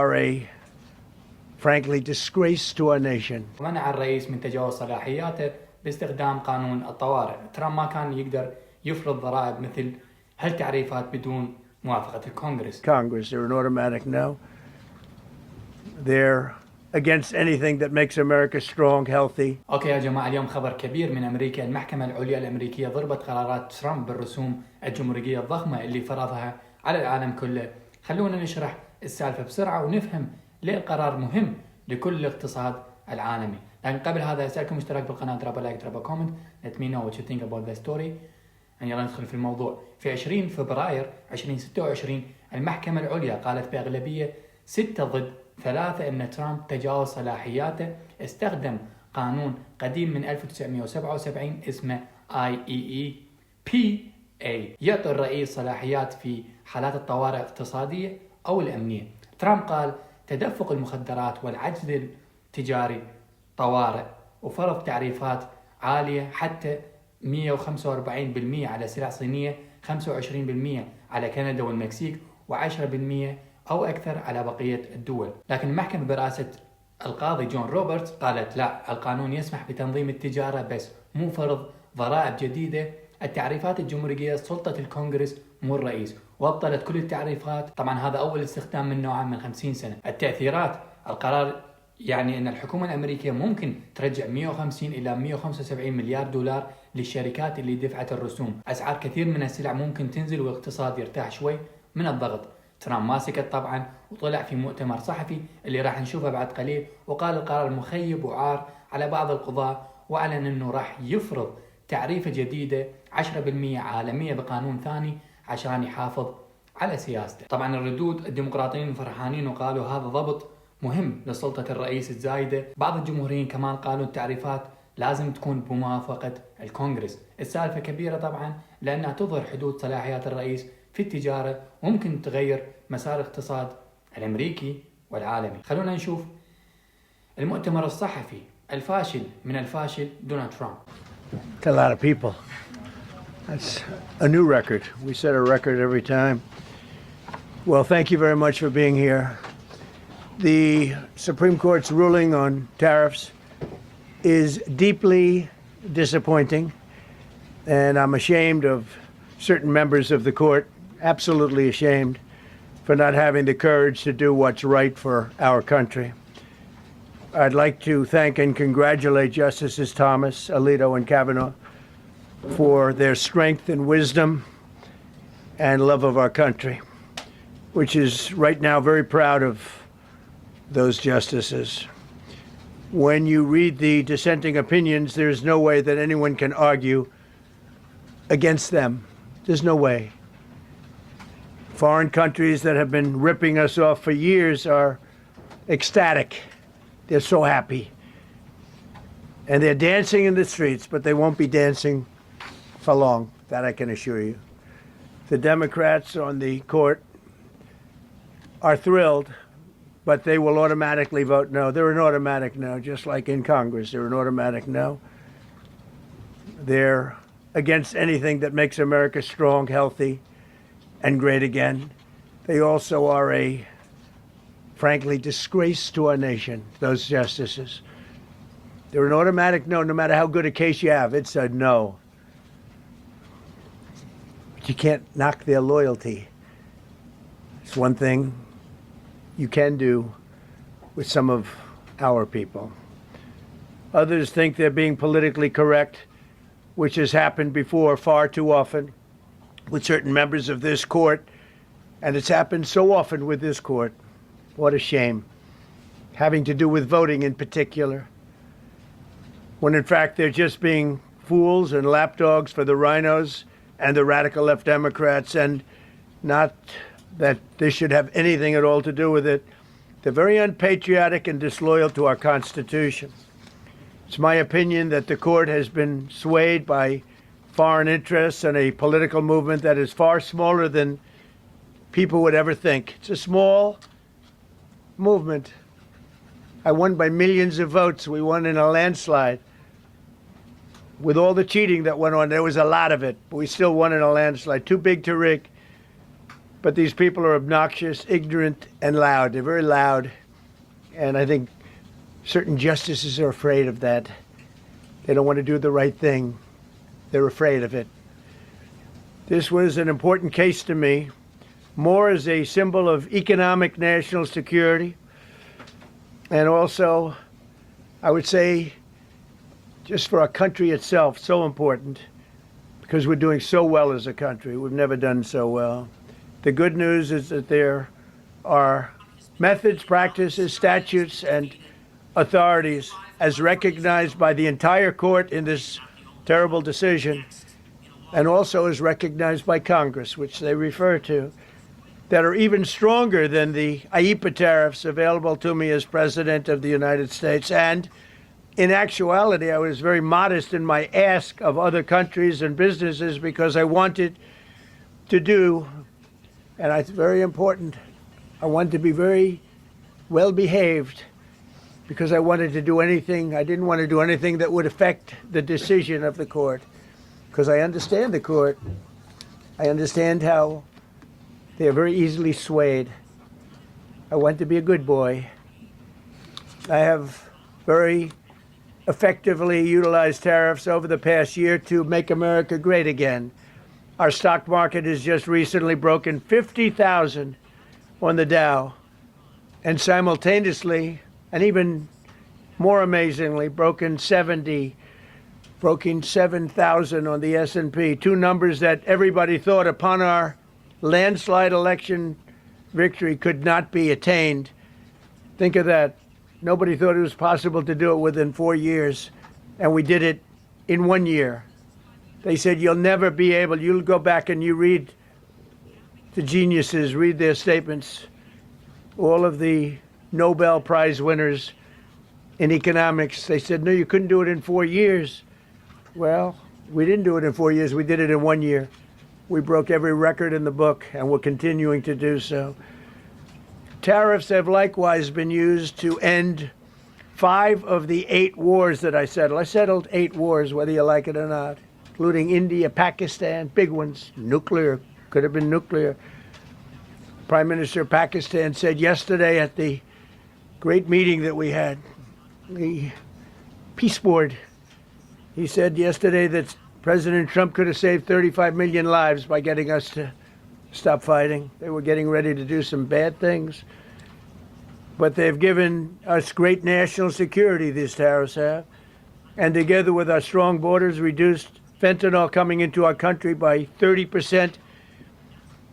are a frankly disgrace to our nation. منع الرئيس من تجاوز صلاحياته باستخدام قانون الطوارئ. ترامب ما كان يقدر يفرض ضرائب مثل هالتعريفات بدون موافقة الكونغرس. Congress, they're an automatic no. They're against anything that makes America strong, healthy. اوكي يا جماعة، اليوم خبر كبير من أمريكا. المحكمة العليا الأمريكية ضربت قرارات ترامب بالرسوم الجمركية الضخمة اللي فرضها على العالم كله. خلونا نشرح السالفة بسرعة ونفهم ليه القرار مهم لكل الاقتصاد العالمي. لكن قبل هذا أسألكم اشتراك بالقناة، دروب لايك، دروب كومنت. Let me know what you think about the story. يعني يلا ندخل في الموضوع. في 20 فبراير 2026 المحكمة العليا قالت بأغلبية 6 ضد 3 أن ترامب تجاوز صلاحياته، استخدم قانون قديم من 1977 اسمه IEEPA يعطي الرئيس صلاحيات في حالات الطوارئ الاقتصادية أو الأمنية. ترامب قال تدفق المخدرات والعجز التجاري طوارئ، وفرض تعريفات عالية حتى 145% على سلع صينية، 25% على كندا والمكسيك، و10% أو أكثر على بقية الدول. لكن المحكمة برئاسة القاضي جون روبرتس قالت لا، القانون يسمح بتنظيم التجارة بس مو فرض ضرائب جديدة. التعريفات الجمركية سلطة الكونغرس مو الرئيس، وابطلت كل التعريفات. طبعا هذا أول استخدام من نوعه من 50 سنة. التأثيرات القرار يعني أن الحكومة الأمريكية ممكن ترجع 150 إلى 175 مليار دولار للشركات اللي دفعت الرسوم. أسعار كثير من السلع ممكن تنزل والاقتصاد يرتاح شوي من الضغط. ترامب ما سكت طبعا، وطلع في مؤتمر صحفي اللي راح نشوفه بعد قليل، وقال القرار مخيب وعار على بعض القضاة، وأعلن أنه راح يفرض تعريفة جديدة 10% عالمية بقانون ثاني عشان يحافظ على سياسته. طبعا الردود الديمقراطيين فرحانين وقالوا هذا ضبط مهم لسلطة الرئيس الزايدة. بعض الجمهوريين كمان قالوا التعريفات لازم تكون بموافقة الكونغرس. السالفة كبيرة طبعا لأنها تظهر حدود صلاحيات الرئيس في التجارة، وممكن تغير مسار الاقتصاد الأمريكي والعالمي. خلونا نشوف المؤتمر الصحفي الفاشل من الفاشل دونالد ترامب. It's a lot of people. That's a new record. We set a record every time. Well, thank you very much for being here. The Supreme Court's ruling on tariffs is deeply disappointing, and I'm ashamed of certain members of the court, absolutely ashamed, for not having the courage to do what's right for our country. I'd like to thank and congratulate Justices Thomas, Alito, and Kavanaugh for their strength and wisdom and love of our country, which is right now very proud of those justices. When you read the dissenting opinions, there's no way that anyone can argue against them. There's no way. Foreign countries that have been ripping us off for years are ecstatic. They're so happy. And they're dancing in the streets, but they won't be dancing for long. That I can assure you. The Democrats on the court are thrilled, but they will automatically vote no. They're an automatic no, just like in Congress. They're an automatic no. They're against anything that makes America strong, healthy, and great again. They also are a, frankly, disgrace to our nation, those justices. They're an automatic no, no matter how good a case you have. It's a no. But you can't knock their loyalty. It's one thing you can do with some of our people. Others think they're being politically correct, which has happened before far too often with certain members of this court, and it's happened so often with this court. What a shame. Having to do with voting in particular, when in fact they're just being fools and lapdogs for the rhinos and the radical left Democrats, and not that this should have anything at all to do with it. They're very unpatriotic and disloyal to our Constitution. It's my opinion that the court has been swayed by foreign interests and a political movement that is far smaller than people would ever think. It's a small movement. I won by millions of votes. We won in a landslide. With all the cheating that went on, there was a lot of it, but we still won in a landslide. Too big to rig. But these people are obnoxious, ignorant, and loud. They're very loud. And I think certain justices are afraid of that. They don't want to do the right thing. They're afraid of it. This was an important case to me, more as a symbol of economic national security, and also, I would say, just for our country itself, so important, because we're doing so well as a country. We've never done so well. The good news is that there are methods, practices, statutes, and authorities as recognized by the entire court in this terrible decision, and also as recognized by Congress, which they refer to, that are even stronger than the IEEPA tariffs available to me as President of the United States. And in actuality, I was very modest in my ask of other countries and businesses because I wanted to do, and it's very important, I wanted to be very well behaved because I wanted to do anything, I didn't want to do anything that would affect the decision of the court, because I understand the court. I understand how they are very easily swayed. I want to be a good boy. I have very effectively utilized tariffs over the past year to make America great again. Our stock market has just recently broken 50,000 on the Dow, and simultaneously, and even more amazingly, broken 7,000 on the S&P, two numbers that everybody thought upon our landslide election victory could not be attained. Think of that. Nobody thought it was possible to do it within 4 years, and we did it in 1 year. They said, you'll never be able, you'll go back and you read the geniuses, read their statements, all of the Nobel Prize winners in economics. They said, no, you couldn't do it in 4 years. Well, we didn't do it in 4 years. We did it in 1 year. We broke every record in the book, and we're continuing to do so. Tariffs have likewise been used to end 5 of the 8 wars that I settled. I settled 8 wars, whether you like it or not, including India, Pakistan, big ones, nuclear, could have been nuclear. Prime Minister of Pakistan said yesterday at the great meeting that we had, the Peace Board, he said yesterday that President Trump could have saved 35 million lives by getting us to stop fighting. They were getting ready to do some bad things. But they've given us great national security, these tariffs have. And together with our strong borders, reduced fentanyl coming into our country by 30%.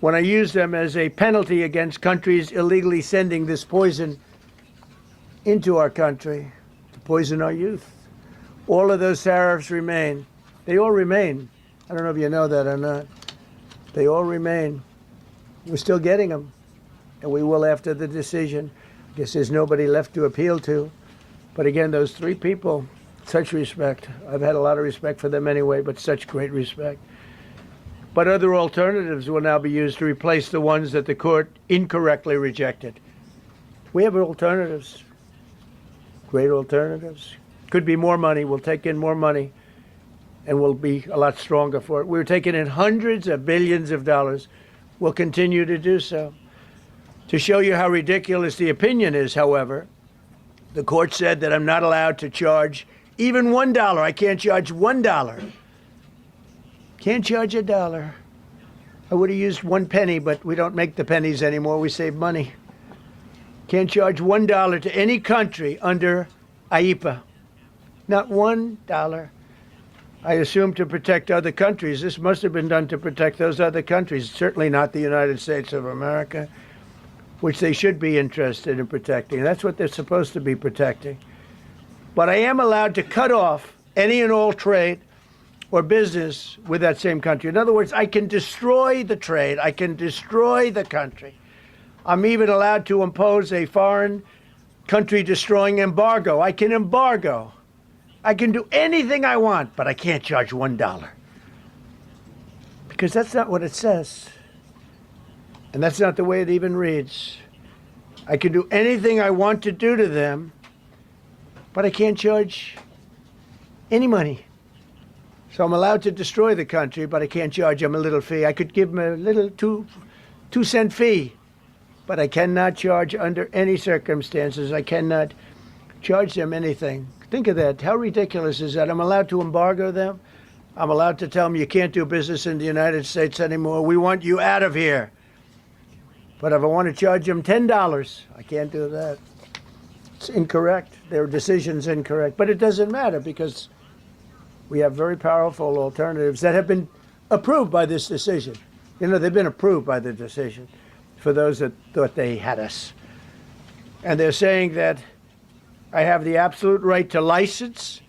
When I use them as a penalty against countries illegally sending this poison into our country to poison our youth. All of those tariffs remain. They all remain. I don't know if you know that or not. They all remain. We're still getting them, and we will after the decision. I guess there's nobody left to appeal to. But again, those 3 people, such respect. I've had a lot of respect for them anyway, but such great respect. But other alternatives will now be used to replace the ones that the court incorrectly rejected. We have alternatives, great alternatives. Could be more money. We'll take in more money, and we'll be a lot stronger for it. We're taking in hundreds of billions of dollars. We'll continue to do so. To show you how ridiculous the opinion is, however, the court said that I'm not allowed to charge even $1. I can't charge $1. Can't charge $1. I would have used 1 penny, but we don't make the pennies anymore. We save money. Can't charge $1 to any country under IEEPA. Not $1. I assume to protect other countries. This must have been done to protect those other countries, certainly not the United States of America, which they should be interested in protecting. That's what they're supposed to be protecting. But I am allowed to cut off any and all trade or business with that same country. In other words, I can destroy the trade. I can destroy the country. I'm even allowed to impose a foreign country destroying embargo. I can embargo. I can do anything I want, but I can't charge $1. Because that's not what it says. And that's not the way it even reads. I can do anything I want to do to them, but I can't charge any money. So I'm allowed to destroy the country, but I can't charge them a little fee. I could give them a little, two 2-cent fee, but I cannot charge under any circumstances. I cannot charge them anything. Think of that. How ridiculous is that? I'm allowed to embargo them. I'm allowed to tell them you can't do business in the United States anymore. We want you out of here. But if I want to charge them $10, I can't do that. It's incorrect. Their decision's incorrect. But it doesn't matter because we have very powerful alternatives that have been approved by this decision. You know, they've been approved by the decision for those that thought they had us. And they're saying that I have the absolute right to license,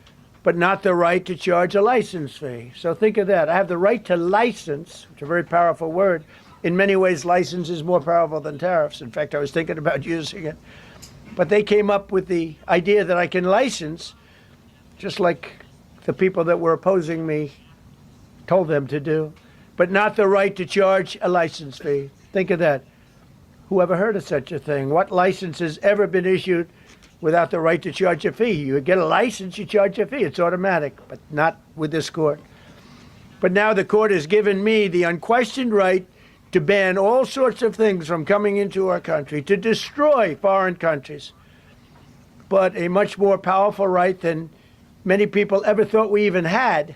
but not the right to charge a license fee. So think of that. I have the right to license, which is a very powerful word. In many ways, license is more powerful than tariffs. In fact, I was thinking about using it. But they came up with the idea that I can license, just like the people that were opposing me told them to do, but not the right to charge a license fee. Think of that. Who ever heard of such a thing? What license has ever been issued without the right to charge a fee? You get a license, you charge a fee. It's automatic, but not with this court. But now the court has given me the unquestioned right to ban all sorts of things from coming into our country, to destroy foreign countries, but a much more powerful right than many people ever thought we even had,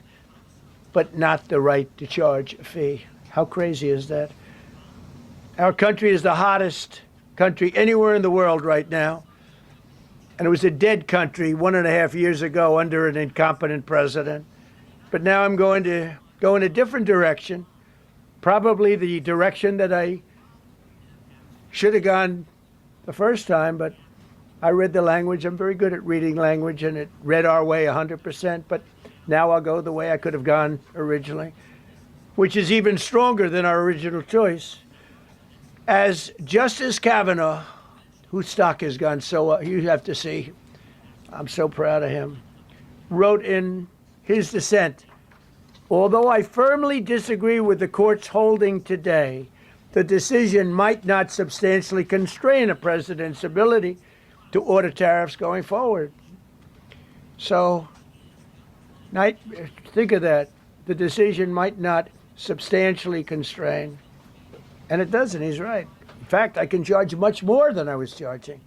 but not the right to charge a fee. How crazy is that? Our country is the hottest country anywhere in the world right now. And it was a dead country 1.5 years ago under an incompetent president. But now I'm going to go in a different direction, probably the direction that I should have gone the first time, but I read the language. I'm very good at reading language, and it read our way 100%, but now I'll go the way I could have gone originally, which is even stronger than our original choice. As Justice Kavanaugh, whose stock has gone so up, you have to see, I'm so proud of him, wrote in his dissent, although I firmly disagree with the court's holding today, the decision might not substantially constrain a president's ability to order tariffs going forward. So, think of that. The decision might not substantially constrain. And it doesn't, he's right. In fact, I can charge much more than I was charging.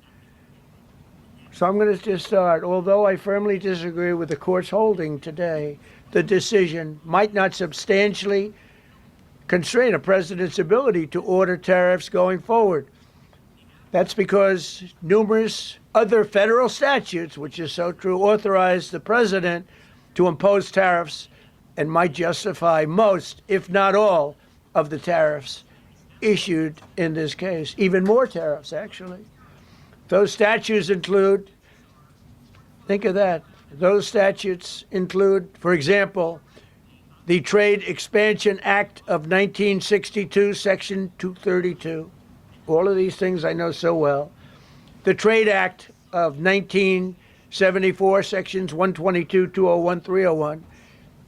So I'm going to just start. Although I firmly disagree with the court's holding today, the decision might not substantially constrain a president's ability to order tariffs going forward. That's because numerous other federal statutes, which is so true, authorize the president to impose tariffs and might justify most, if not all, of the tariffs issued in this case. Even more tariffs, actually. Those statutes include, think of that, those statutes include, for example, the Trade Expansion Act of 1962, Section 232. All of these things I know so well. The Trade Act of 1974, Sections 122, 201, 301.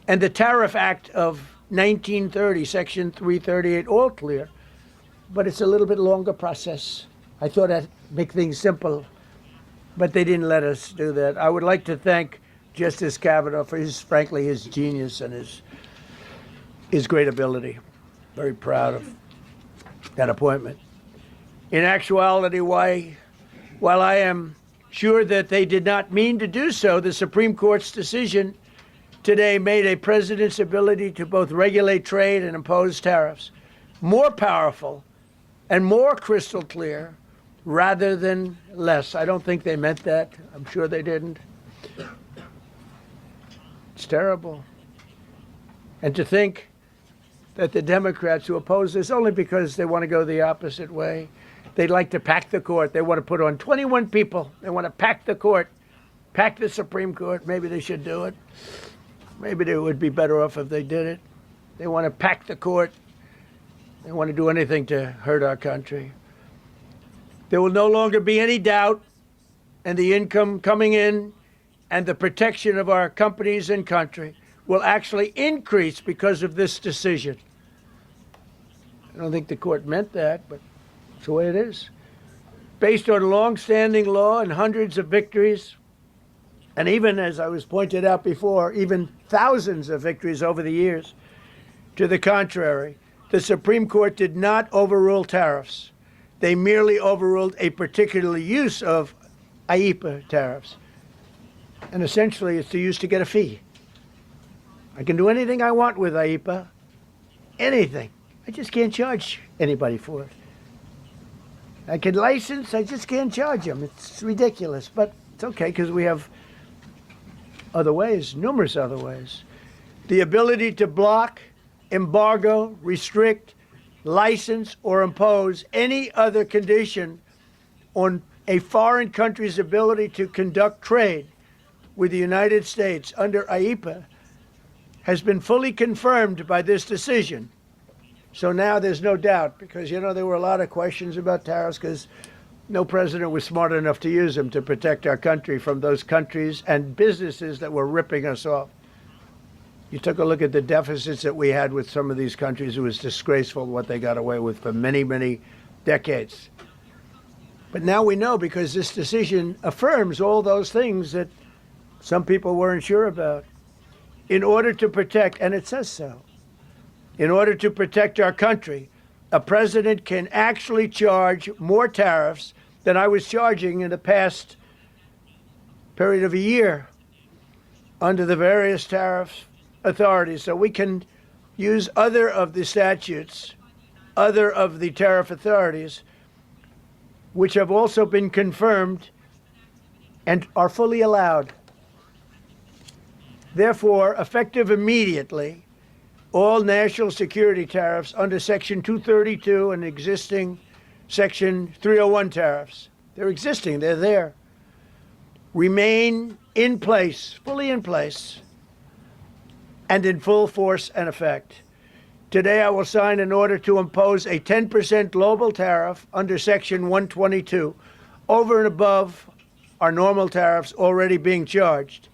And the Tariff Act of 1930, Section 338, all clear. But it's a little bit longer process. I thought I'd make things simple, but they didn't let us do that. I would like to thank Justice Kavanaugh for frankly, his genius and his great ability. Very proud of that appointment. In actuality, while I am sure that they did not mean to do so, the Supreme Court's decision today made a president's ability to both regulate trade and impose tariffs more powerful and more crystal clear rather than less. I don't think they meant that. I'm sure they didn't. It's terrible. And to think that the Democrats who oppose this only because they want to go the opposite way, they'd like to pack the court. They want to put on 21 people. They want to pack the court, pack the Supreme Court. Maybe they should do it. Maybe they would be better off if they did it. They want to pack the court. They want to do anything to hurt our country. There will no longer be any doubt, and the income coming in and the protection of our companies and country will actually increase because of this decision. I don't think the court meant that, but it's the way it is. Based on long-standing law and hundreds of victories, and even, as I was pointed out before, even thousands of victories over the years, to the contrary, The Supreme Court did not overrule tariffs. They merely overruled a particular use of IEEPA tariffs. And essentially, it's used to get a fee. I can do anything I want with IEEPA, anything. I just can't charge anybody for it. I can license, I just can't charge them. It's ridiculous, but it's okay because we have other ways, numerous other ways. The ability to block, embargo, restrict, license, or impose any other condition on a foreign country's ability to conduct trade with the United States under IEEPA has been fully confirmed by this decision. So now there's no doubt, because, you know, there were a lot of questions about tariffs because no president was smart enough to use them to protect our country from those countries and businesses that were ripping us off. You took a look at the deficits that we had with some of these countries. It was disgraceful what they got away with for many, many decades. But now we know, because this decision affirms all those things that some people weren't sure about. In order to protect, and it says so, in order to protect our country, a president can actually charge more tariffs than I was charging in the past period of a year under the various tariff authorities. So we can use other of the statutes, other of the tariff authorities, which have also been confirmed and are fully allowed. Therefore, effective immediately, all national security tariffs under Section 232 and existing Section 301 tariffs, they're existing, they're there, remain in place, fully in place, and in full force and effect. Today, I will sign an order to impose a 10% global tariff under Section 122 over and above our normal tariffs already being charged.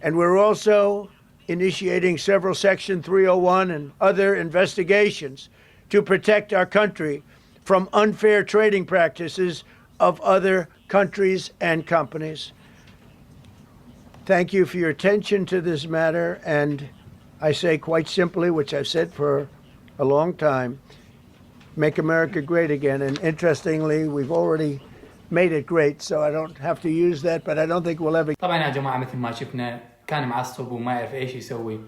And we're also initiating several Section 301 and other investigations to protect our country from unfair trading practices of other countries and companies. Thank you for your attention to this matter, and I say quite simply, which I've said for a long time, make America great again. And interestingly, we've already made it great, so I don't have to use that, but I don't think we'll ever. طبعا يا جماعة مثل ما شفنا كان معصب وما يعرف ايش يسوي.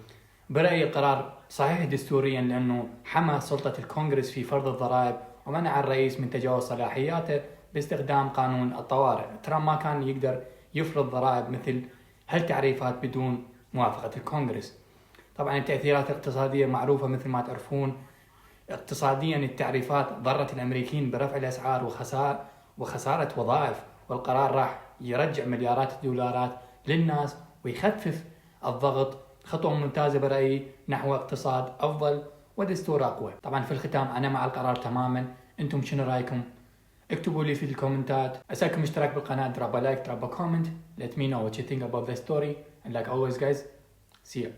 برأيي القرار صحيح دستوريا لأنه حمى سلطة الكونغرس في فرض الضرائب ومنع الرئيس من تجاوز صلاحياته باستخدام قانون الطوارئ. ترامب ما كان يقدر يفرض ضرائب مثل هالتعريفات بدون موافقة الكونغرس. طبعا التأثيرات الاقتصادية معروفة مثل ما تعرفون. اقتصاديا التعريفات ضرت الأمريكيين برفع الأسعار وخسارة وظائف، والقرار راح يرجع مليارات الدولارات للناس ويخفف الضغط. خطوة ممتازة برأيي نحو اقتصاد أفضل ودستور أقوى. طبعا في الختام أنا مع القرار تماما. أنتم شنو رأيكم؟ اكتبوا لي في الكومنتات. أسألكم اشتراك بالقناة, drop a like, drop a comment. Let me know what you think about the story. And like always guys, see ya.